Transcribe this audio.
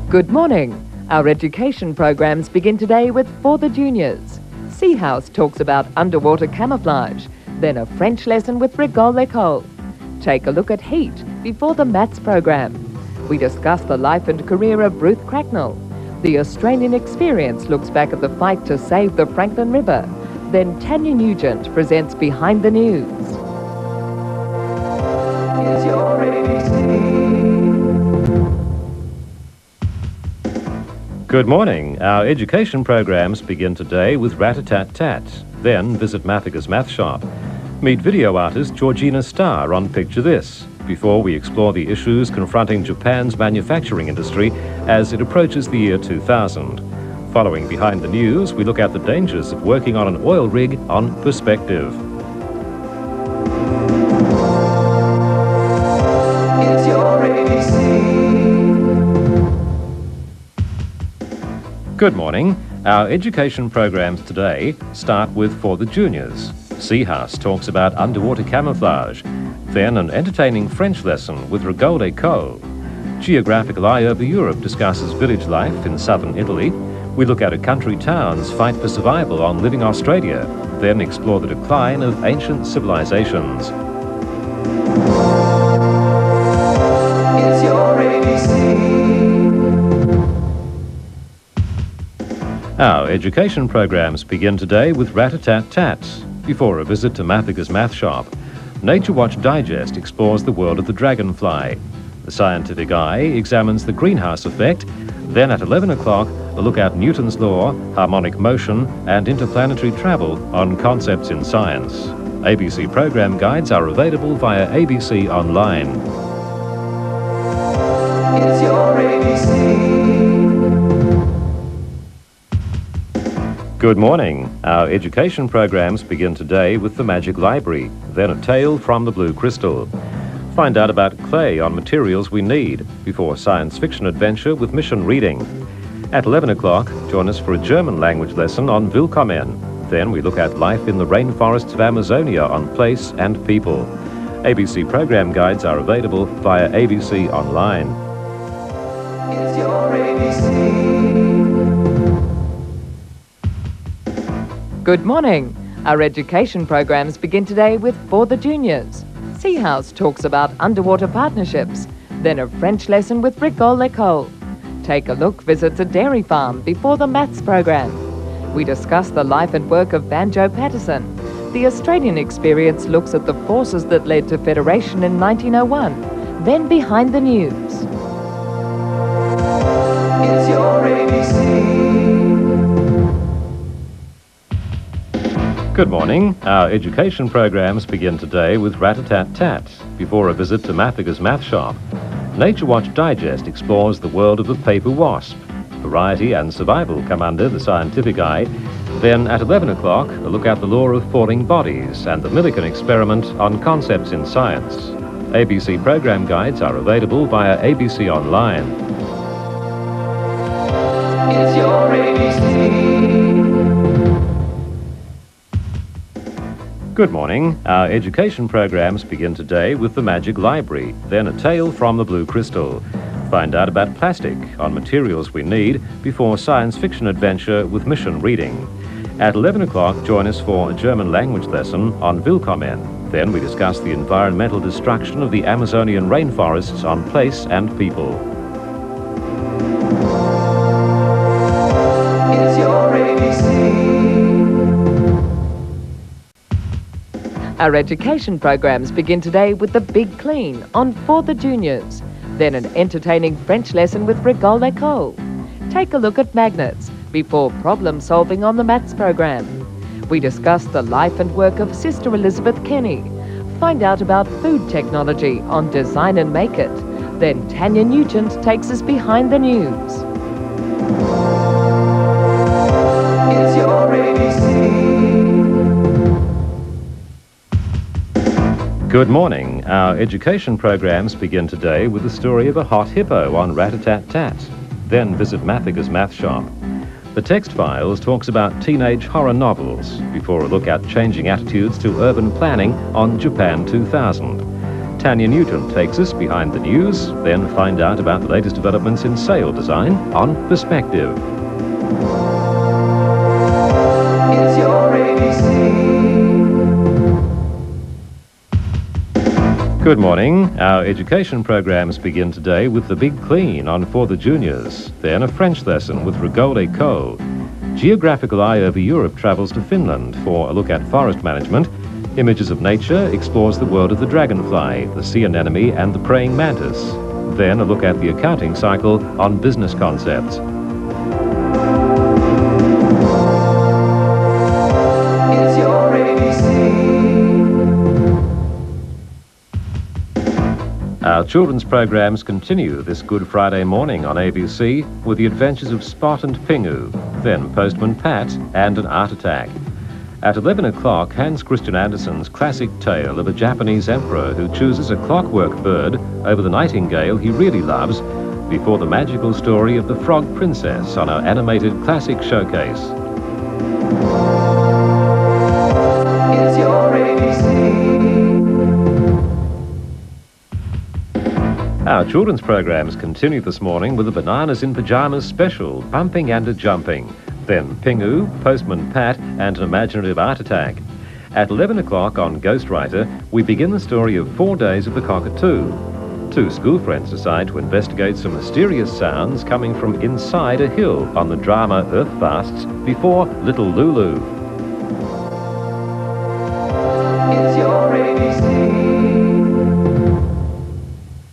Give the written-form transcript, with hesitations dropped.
Good morning. Our education programs begin today with For the Juniors. Sea House talks about underwater camouflage, then a French lesson with Rigole l'école. Take a look at heat before the maths program. We discuss the life and career of Ruth Cracknell. The Australian Experience looks back at the fight to save the Franklin River. Then Tanya Nugent presents Behind the News. Here's your ABC. Good morning. Our education programs begin today with Rat-a-tat-tat. Then visit Mathicus Math Shop. Meet video artist Georgina Starr on Picture This, before we explore the issues confronting Japan's manufacturing industry as it approaches the year 2000. Following Behind the News, we look at the dangers of working on an oil rig on Perspective. Here's your ABC. Good morning. Our education programs today start with For the Juniors. Sea House talks about underwater camouflage. Then an entertaining French lesson with Rigole l'école. Geographical Eye Over Europe discusses village life in southern Italy. We look at a country town's fight for survival on Living Australia. Then explore the decline of ancient civilizations. Here's your ABC. Our education programs begin today with Rat-a-tat-tat, before a visit to Mathicus Math Shop. Nature Watch Digest explores the world of the dragonfly. The Scientific Eye examines the greenhouse effect. Then at 11 o'clock, a look at Newton's law, harmonic motion, and interplanetary travel on Concepts in Science. ABC program guides are available via ABC Online. Here's your ABC. Good morning. Our education programs begin today with the Magic Library, then a tale from the Blue Crystal. Find out about clay on materials we need, before science fiction adventure with mission reading. At 11 o'clock, join us for a German language lesson on Willkommen. Then we look at life in the rainforests of Amazonia on place and people. ABC program guides are available via ABC Online. Here's your ABC. Good morning. Our education programs begin today with For the Juniors. Sea House talks about underwater partnerships. Then a French lesson with Rigole l'école. Take a look visits a dairy farm before the maths program. We discuss the life and work of Banjo Patterson. The Australian Experience looks at the forces that led to Federation in 1901. Then Behind the News. Here's your ABC. Good morning. Our education programs begin today with Rat-a-tat-tat, before a visit to Mathicus Math Shop. Nature Watch Digest explores the world of the paper wasp. Variety and survival come under the Scientific Eye. Then at 11 o'clock, a look at the law of falling bodies and the Millikan experiment on Concepts in Science. ABC program guides are available via ABC Online. Here's your ABC. Good morning. Our education programs begin today with the Magic Library, then a tale from the Blue Crystal. Find out about plastic on materials we need before science fiction adventure with mission reading. At 11 o'clock, join us for a German language lesson on Willkommen. Then we discuss the environmental destruction of the Amazonian rainforests on place and people. Here's your ABC. Our education programs begin today with the Big Clean on For the Juniors. Then an entertaining French lesson with Rigole l'école. Take a look at magnets before problem solving on the maths program. We discuss the life and work of Sister Elizabeth Kenny. Find out about food technology on Design and Make It. Then Tanya Nugent takes us Behind the News. Here's your ABC. Good morning. Our education programs begin today with the story of a hot hippo on Rat-a-tat-tat. Then visit Mathicus Math Shop. The Text Files talks about teenage horror novels, before a look at changing attitudes to urban planning on Japan 2000. Tanya Newton takes us behind the news, then find out about the latest developments in sail design on Perspective. It's your ABC. Good morning. Our education programs begin today with the Big Clean on For the Juniors, then a French lesson with Rigole Co. Geographical Eye Over Europe travels to Finland for a look at forest management. Images of Nature explores the world of the dragonfly, the sea anemone and the praying mantis. Then a look at the accounting cycle on business concepts. It's your ABC. Our children's programs continue this Good Friday morning on ABC with the adventures of Spot and Pingu, then Postman Pat and an art attack. At 11 o'clock, Hans Christian Andersen's classic tale of a Japanese emperor who chooses a clockwork bird over the nightingale he really loves, before the magical story of the Frog Princess on our animated classic showcase. It's your ABC. Our children's programs continue this morning with the Bananas in Pyjamas special, Bumping and a Jumping. Then Pingu, Postman Pat and an imaginative art attack. At 11 o'clock on Ghostwriter, we begin the story of 4 Days of the Cockatoo. Two school friends decide to investigate some mysterious sounds coming from inside a hill on the drama Earth Fasts before Little Lulu.